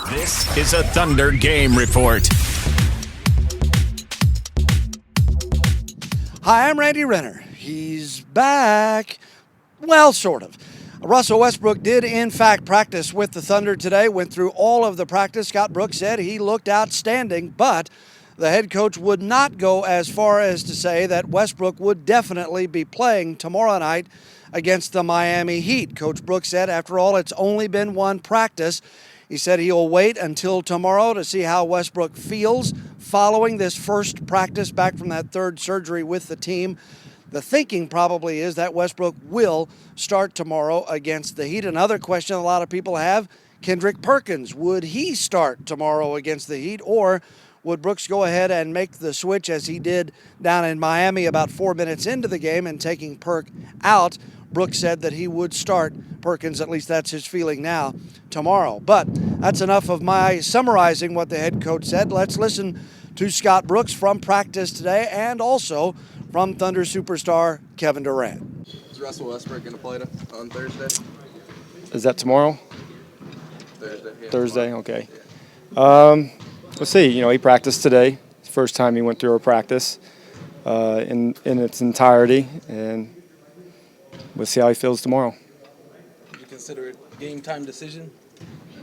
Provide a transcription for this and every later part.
This is a Thunder Game Report. Hi, I'm Randy Renner. He's back. Well, sort of. Russell Westbrook did, in fact, practice with the Thunder today, went through all of the practice. Scott Brooks said he looked outstanding, but the head coach would not go as far as to say that Westbrook would definitely be playing tomorrow night against the Miami Heat. Coach Brooks said, after all, it's only been one practice. He said he'll wait until tomorrow to see how Westbrook feels following this first practice back from that third surgery with the team. The thinking probably is that Westbrook will start tomorrow against the Heat. Another question a lot of people have, Kendrick Perkins, would he start tomorrow against the Heat, or would Brooks go ahead and make the switch as he did down in Miami about 4 minutes into the game and taking Perk out? Brooks said that he would start Perkins, at least that's his feeling now, tomorrow. But that's enough of my summarizing what the head coach said. Let's listen to Scott Brooks from practice today and also from Thunder superstar Kevin Durant. Is Russell Westbrook going to play on Thursday? Is that tomorrow? Thursday. Yeah, Thursday, tomorrow. okay. We'll see. He practiced today. It's the first time he went through a practice in its entirety, and we'll see how he feels tomorrow. Do you consider it a game-time decision?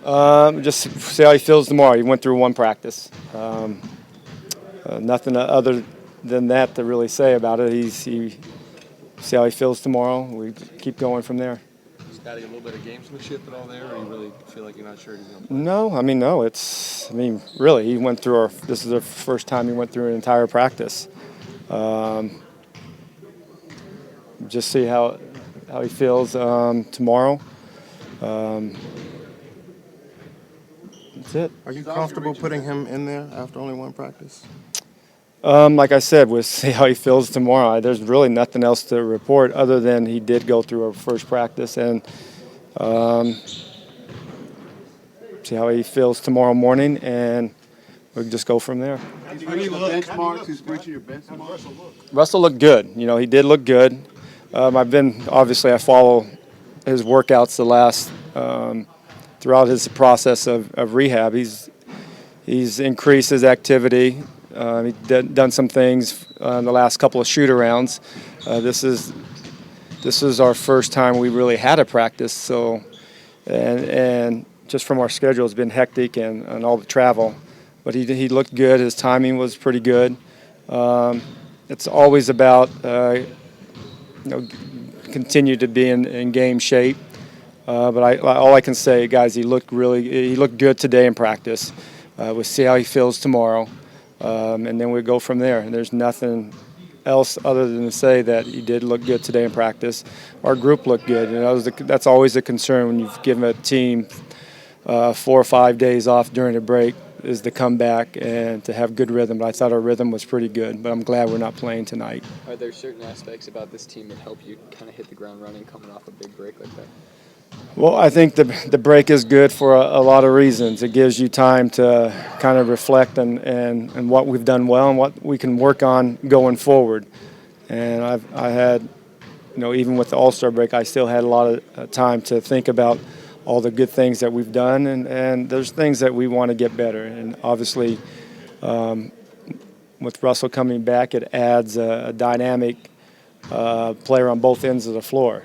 Just see how he feels tomorrow. He went through one practice. Nothing other than that to really say about it. He see how he feels tomorrow. We keep going from there. Scotty, a little bit of gamesmanship and all there, or you really feel like you're not sure he's going to play? No. Really, he went through this is the first time he went through an entire practice. Just see how he feels tomorrow. That's it. Are you comfortable putting him in there after only one practice? Like I said, we'll see how he feels tomorrow. There's really nothing else to report other than he did go through our first practice, and see how he feels tomorrow morning, and we'll just go from there. Russell looked good. He did look good. I follow his workouts throughout his process of rehab. He's increased his activity. He's done some things in the last couple of shoot-arounds. This is our first time we really had a practice, so and just from our schedule, it's been hectic and all the travel. But he looked good. His timing was pretty good. It's always about continue to be in game shape. But all I can say, guys, he looked good today in practice. We'll see how he feels tomorrow. And then we go from there. And there's nothing else other than to say that he did look good today in practice. Our group looked good, and that's always a concern when you've given a team 4 or 5 days off during a break, is to come back and to have good rhythm. But I thought our rhythm was pretty good, but I'm glad we're not playing tonight. Are there certain aspects about this team that help you kind of hit the ground running coming off a big break like that? Well, I think the break is good for a lot of reasons. It gives you time to kind of reflect and what we've done well and what we can work on going forward. And I had, even with the All-Star break, I still had a lot of time to think about all the good things that we've done, and there's things that we want to get better. And obviously, with Russell coming back, it adds a dynamic player on both ends of the floor.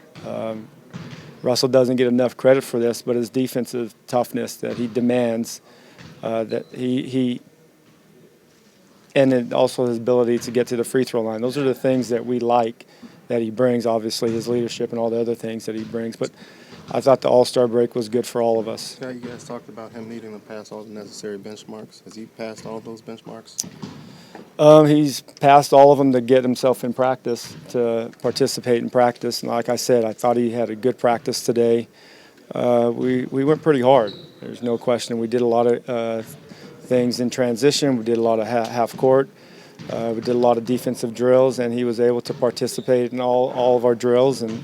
Russell doesn't get enough credit for this, but his defensive toughness that he demands, that he and also his ability to get to the free throw line. Those are the things that we like that he brings, obviously, his leadership and all the other things that he brings. But I thought the All-Star break was good for all of us. Yeah, you guys talked about him needing to pass all the necessary benchmarks. Has he passed all those benchmarks? He's passed all of them to get himself in practice, to participate in practice. And like I said, I thought he had a good practice today. We went pretty hard. There's no question. We did a lot of things in transition. We did a lot of half court. We did a lot of defensive drills, and he was able to participate in all of our drills and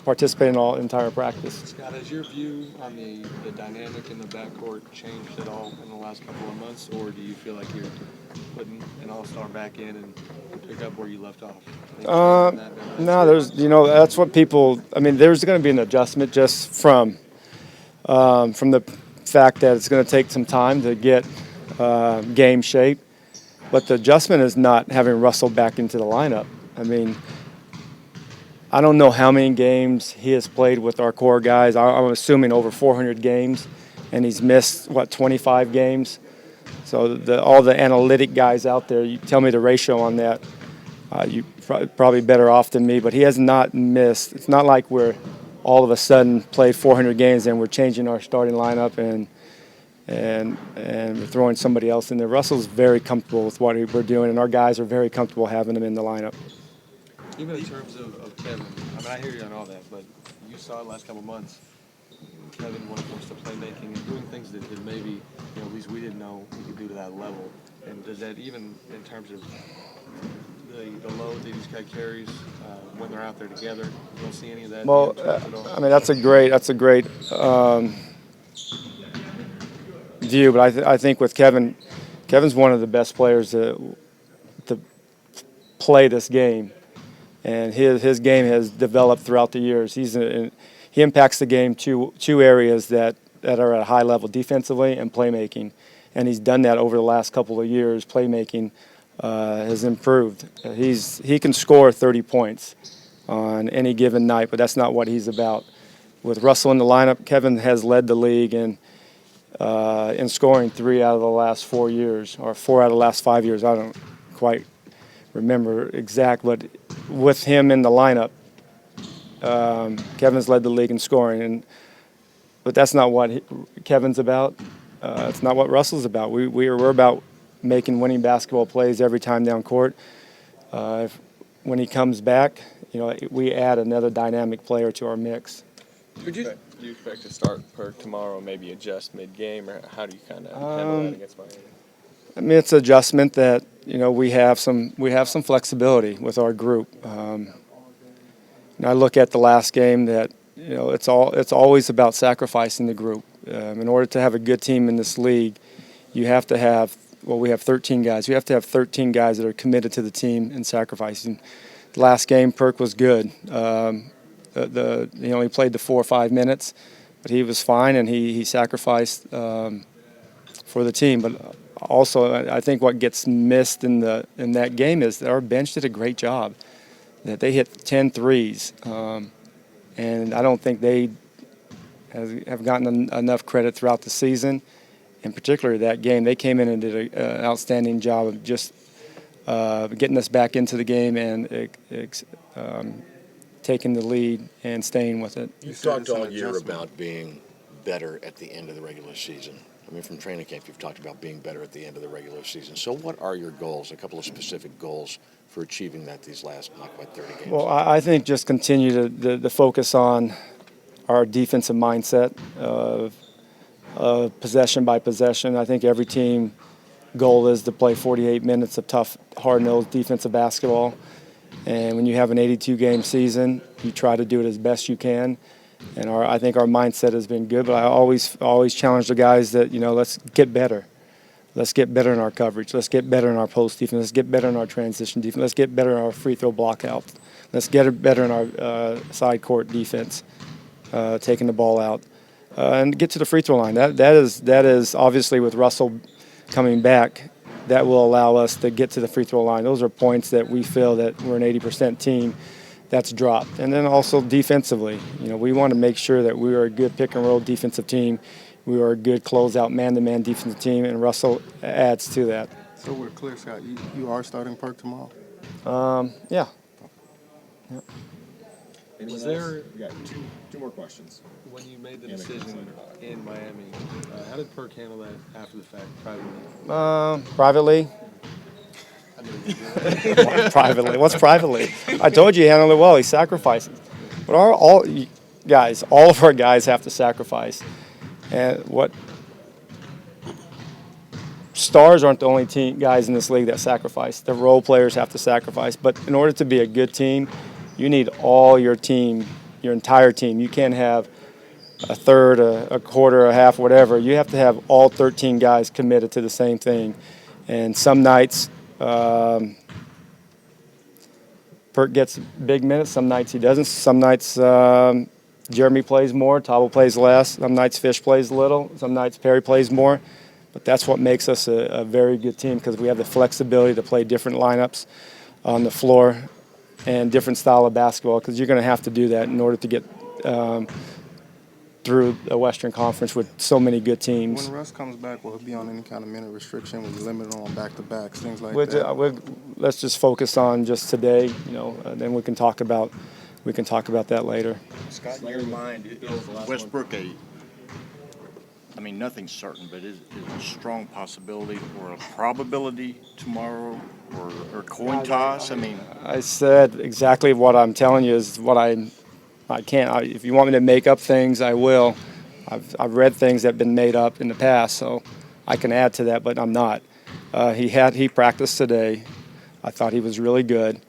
participate in all entire practice. Scott, has your view on the dynamic in the backcourt changed at all in the last couple of months, or do you feel like you're putting an all-star back in and pick up where you left off? No, that's what people. There's going to be an adjustment just from the fact that it's going to take some time to get game shape. But the adjustment is not having Russell back into the lineup. I mean, I don't know how many games he has played with our core guys. I'm assuming over 400 games, and he's missed, 25 games? So all the analytic guys out there, you tell me the ratio on that. You probably better off than me, but he has not missed. It's not like we're all of a sudden play 400 games and we're changing our starting lineup and we're throwing somebody else in there. Russell's very comfortable with what we're doing, and our guys are very comfortable having him in the lineup. Even in terms of Kevin, I mean, I hear you on all that, but you saw it last couple of months. Kevin when it comes to playmaking and doing things that maybe, at least we didn't know we could do to that level. And does that even in terms of the load that these guys carries when they're out there together, you don't see any of that? Well, I mean, that's a great view, but I think with Kevin's one of the best players to play this game, and his game has developed throughout the years. He impacts the game two areas that are at a high level, defensively and playmaking, and he's done that over the last couple of years. Playmaking has improved. He can score 30 points on any given night, but that's not what he's about. With Russell in the lineup, Kevin has led the league in scoring 3 out of the last 4 years, or 4 out of the last 5 years. I don't quite remember exact, but with him in the lineup, Kevin's led the league in scoring. But that's not what Kevin's about. It's not what Russell's about. We're about making winning basketball plays every time down court. When he comes back, we add another dynamic player to our mix. Do you expect to start Perk tomorrow, maybe adjust mid-game, or how do you kind of handle that against Miami? I mean, it's an adjustment that we have some flexibility with our group. I look at the last game that it's always about sacrificing the group. In order to have a good team in this league, you have to have we have 13 guys. You have to have 13 guys that are committed to the team and sacrificing. The last game, Perk was good. He only played the 4 or 5 minutes, but he was fine, and he sacrificed for the team. But also, I think what gets missed in that game is that our bench did a great job. That they hit 10 threes, and I don't think they have gotten enough credit throughout the season. In particular, that game, they came in and did an outstanding job of just getting us back into the game and taking the lead and staying with it. You've talked all year about being better at the end of the regular season. I mean, from training camp, you've talked about being better at the end of the regular season. So what are your goals, a couple of specific goals for achieving that these last not quite 30 games? Well, I think just continue to focus on our defensive mindset of possession by possession. I think every team goal is to play 48 minutes of tough, hard-nosed defensive basketball. And when you have an 82-game season, you try to do it as best you can. And I think our mindset has been good, but I always challenge the guys that, let's get better. Let's get better in our coverage. Let's get better in our post defense. Let's get better in our transition defense. Let's get better in our free throw block out. Let's get better in our side court defense, taking the ball out, and get to the free throw line. That is obviously, with Russell coming back, that will allow us to get to the free throw line. Those are points that we feel that we're an 80% team. That's dropped. And then also defensively, we want to make sure that we are a good pick and roll defensive team. We are a good closeout man-to-man defensive team, and Russell adds to that. So we're clear, Scott. You are starting Perk tomorrow? Yeah. Was there, We got two more questions. when you made the decision in Miami, how did Perk handle that after the fact, privately? Privately? Privately? What's privately? I told you he handled it well. He sacrifices. But all of our guys have to sacrifice. And stars aren't the only guys in this league that sacrifice. The role players have to sacrifice. But in order to be a good team, you need all your team, your entire team. You can't have a third, a quarter, a half, whatever. You have to have all 13 guys committed to the same thing. And some nights, Perk gets big minutes. Some nights he doesn't. Some nights Jeremy plays more, Tabo plays less. Some nights Fish plays little, some nights Perry plays more. But that's what makes us a very good team because we have the flexibility to play different lineups on the floor and different style of basketball because you're going to have to do that in order to get through the Western Conference with so many good teams. When Russ comes back, will he be on any kind of minute restriction? Will you limit him on back-to-backs, things like that? Let's just focus on just today, then we can talk about that later. Scott, in your mind, is Westbrook nothing's certain, but is a strong possibility or a probability tomorrow or coin toss? I said exactly what I'm telling you is what I can't. If you want me to make up things, I will. I've read things that have been made up in the past, so I can add to that, but I'm not. He practiced today. I thought he was really good.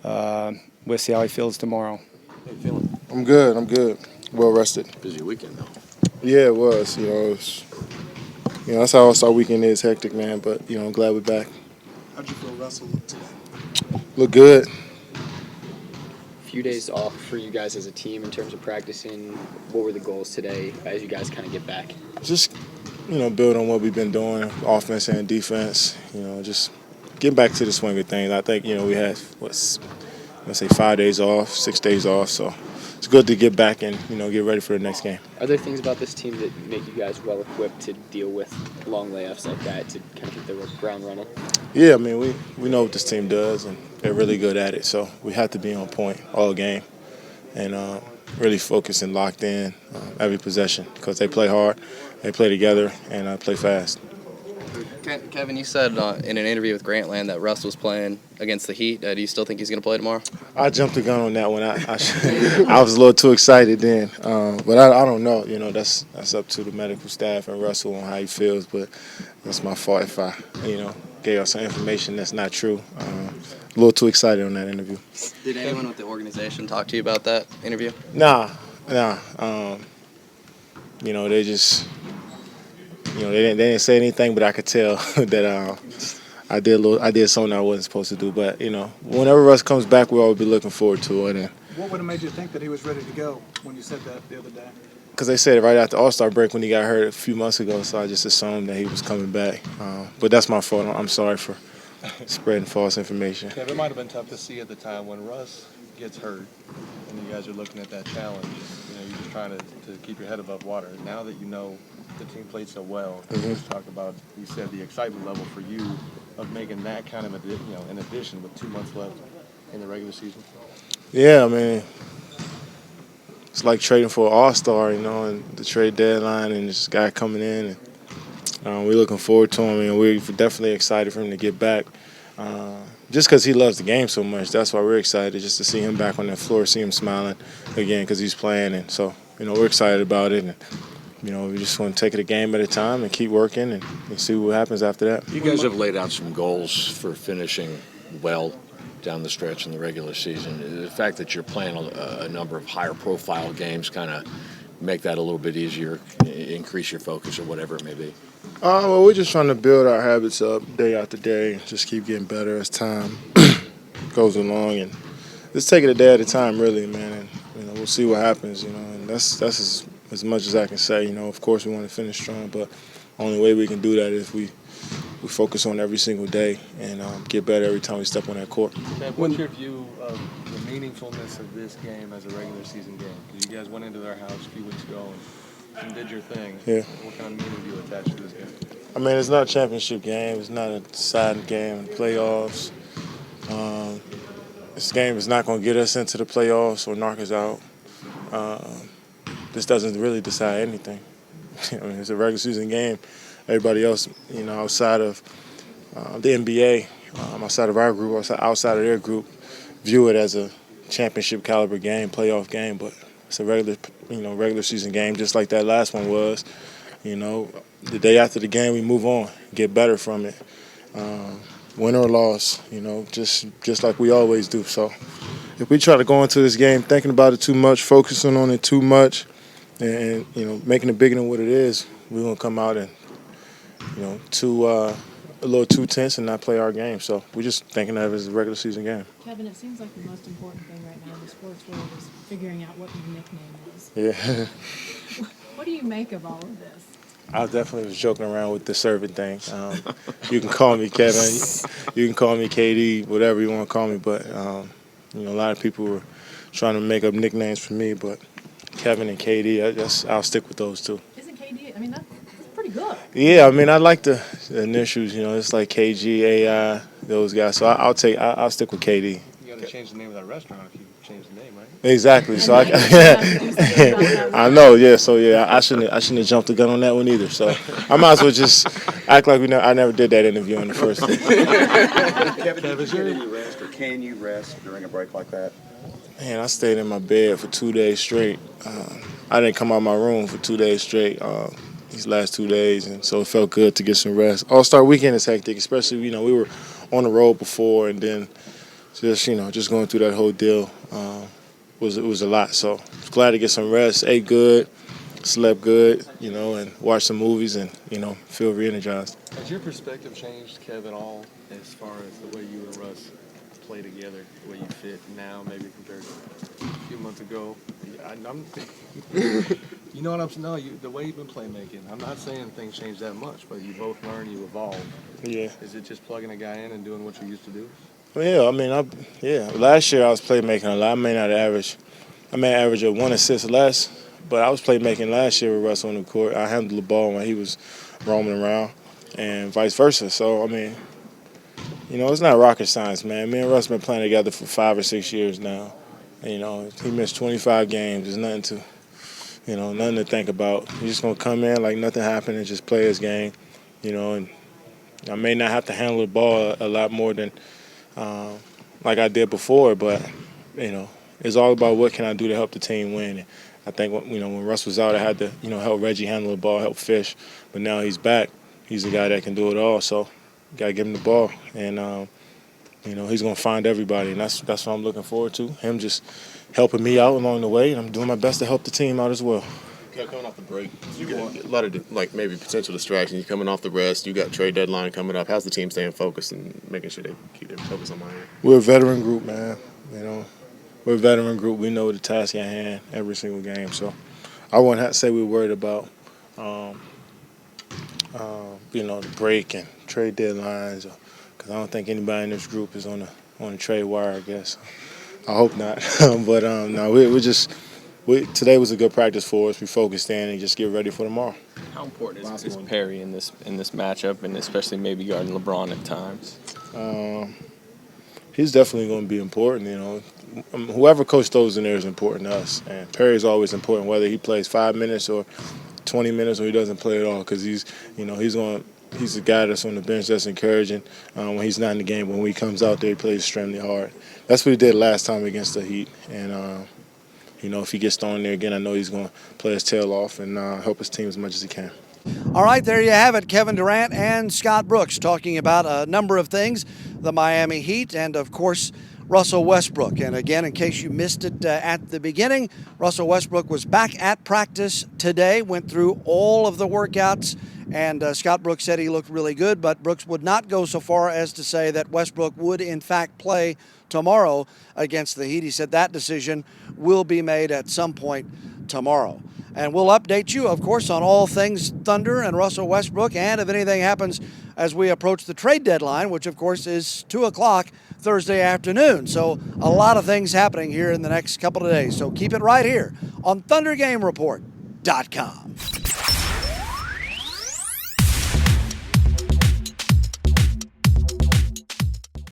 We'll see how he feels tomorrow. How you feeling? I'm good. Well rested. Busy weekend, though. Yeah, it was. That's how All-Star Weekend is, hectic, man. But I'm glad we're back. How'd you feel Russell look today? Look good. Few days off for you guys as a team in terms of practicing. What were the goals today as you guys kind of get back? Just build on what we've been doing, offense and defense. Just get back to the swing of things. I think we had 5 days off, 6 days off, so it's good to get back and get ready for the next game. Are there things about this team that make you guys well equipped to deal with long layoffs like that to kind of get the ground running? Yeah, we know what this team does, and they're really good at it. So we have to be on point all game and really focus and locked in every possession because they play hard, they play together, and play fast. Kevin, you said in an interview with Grantland that Russ was playing against the Heat. Do you still think he's going to play tomorrow? I jumped the gun on that one. I was a little too excited then, but I don't know. That's up to the medical staff and Russell on how he feels. But that's my fault if I gave out some information that's not true. A little too excited on that interview. Did anyone with the organization talk to you about that interview? Nah. They just. They didn't say anything, but I could tell that I did something I wasn't supposed to do. But whenever Russ comes back, we'll all be looking forward to it. And What would have made you think that he was ready to go when you said that the other day? because they said it right after All-Star break when he got hurt a few months ago, so I just assumed that he was coming back. But that's my fault. I'm sorry for spreading false information. Yeah, it might have been tough to see at the time when Russ gets hurt and you guys are looking at that challenge. You're just trying to keep your head above water. Now that the team played so well, just talk about, you said, the excitement level for you of making that kind of an addition with 2 months left in the regular season. Yeah, it's like trading for an all-star, and the trade deadline and this guy coming in. And we're looking forward to him, and we're definitely excited for him to get back. Just because he loves the game so much, that's why we're excited, just to see him back on that floor, see him smiling again because he's playing. And so, we're excited about it. And, we just want to take it a game at a time and keep working and see what happens after that. You guys have laid out some goals for finishing well down the stretch in the regular season. The fact that you're playing a number of higher profile games kind of make that a little bit easier, increase your focus or whatever it may be. Well, we're just trying to build our habits up day after day, just keep getting better as time goes along, and just take it a day at a time, really, man. And we'll see what happens, and that's as much as I can say. Of course we want to finish strong, but the only way we can do that is we focus on every single day and get better every time we step on that court. Kev, what's your view of the meaningfulness of this game as a regular season game? Because you guys went into their house a few weeks ago and did your thing. Yeah. What kind of meaning do you attach to this game? It's not a championship game. It's not a deciding game in the playoffs. This game is not going to get us into the playoffs or knock us out. This doesn't really decide anything. It's a regular season game. Everybody else, outside of the NBA, outside of our group, outside of their group, view it as a championship caliber game, playoff game. But it's a regular season game, just like that last one was. The day after the game, we move on, get better from it. Win or loss, just like we always do. So if we try to go into this game thinking about it too much, focusing on it too much, and making it bigger than what it is, we're gonna come out and too a little too tense and not play our game. So we're just thinking of it as a regular season game. Kevin, it seems like the most important thing right now in the sports world is figuring out what your nickname is. Yeah. What do you make of all of this? I definitely was joking around with the servant thing. You can call me Kevin. You can call me KD, whatever you want to call me. But, a lot of people were trying to make up nicknames for me. But Kevin and KD, I'll stick with those two. Isn't KD, I mean, that's pretty good. Yeah, I mean, I like the initials. It's like KG, AI, those guys. So I'll stick with KD. You got to change the name of that restaurant if you change the name, right? Exactly. So I know. Yeah. So I shouldn't have jumped the gun on that one either. So I might as well just act like I never did that interview in the first day. Kevin, do you get any rest, or can you rest during a break like that? Man, I stayed in my bed for 2 days straight. I didn't come out of my room for 2 days straight. These last 2 days, and so it felt good to get some rest. All-Star weekend is hectic, especially we were on the road before, and then just going through that whole deal was a lot. So I was glad to get some rest, ate good, slept good, and watched some movies and feel re-energized. Has your perspective changed, Kevin, all as far as the way you and Russ play together, the way you fit now, maybe compared to a few months ago? You know what I'm saying? No, the way you've been playmaking. I'm not saying things change that much, but you both learn, you evolve. Yeah. Is it just plugging a guy in and doing what you used to do? Well, yeah, I mean, last year I was playmaking a lot. I may average a 1 assist less, but I was playmaking last year with Russ on the court. I handled the ball when he was roaming around, and vice versa. So, I mean, it's not rocket science, man. Me and Russ been playing together for 5 or 6 years now. And, he missed 25 games. There's nothing to think about. He's just going to come in like nothing happened and just play his game, and I may not have to handle the ball a lot more than like I did before, but, it's all about what can I do to help the team win. And I think, when Russ was out, I had to, help Reggie handle the ball, help Fish. But now he's back. He's a guy that can do it all, so got to give him the ball. And, he's going to find everybody, and that's what I'm looking forward to, him just helping me out along the way, and I'm doing my best to help the team out as well. Coming off the break, you get a lot of maybe potential distractions. You're coming off the rest. You got trade deadline coming up. How's the team staying focused and making sure they keep their focus on Miami? We're a veteran group, man. We're a veteran group. We know the task at hand every single game. So I wouldn't have to say we're worried about, the break and trade deadlines, because I don't think anybody in this group is on the trade wire, I guess. I hope not. But no, today was a good practice for us. We focused in and just get ready for tomorrow. How important is Perry in this matchup, and especially maybe guarding LeBron at times? He's definitely going to be important. Whoever coach throws in there is important to us, and Perry's always important, whether he plays 5 minutes or 20 minutes or he doesn't play at all, because he's a guy that's on the bench that's encouraging when he's not in the game. When he comes out there, he plays extremely hard. That's what he did last time against the Heat, and if he gets thrown there again, I know he's going to play his tail off and help his team as much as he can. All right, there you have it. Kevin Durant and Scott Brooks talking about a number of things, the Miami Heat and, of course, Russell Westbrook. And again, in case you missed it at the beginning, Russell Westbrook was back at practice today, went through all of the workouts, and Scott Brooks said he looked really good, but Brooks would not go so far as to say that Westbrook would, in fact, play tomorrow against the Heat. He said that decision will be made at some point tomorrow. And we'll update you, of course, on all things Thunder and Russell Westbrook, and if anything happens as we approach the trade deadline, which, of course, is 2 o'clock Thursday afternoon. So a lot of things happening here in the next couple of days. So keep it right here on ThunderGameReport.com.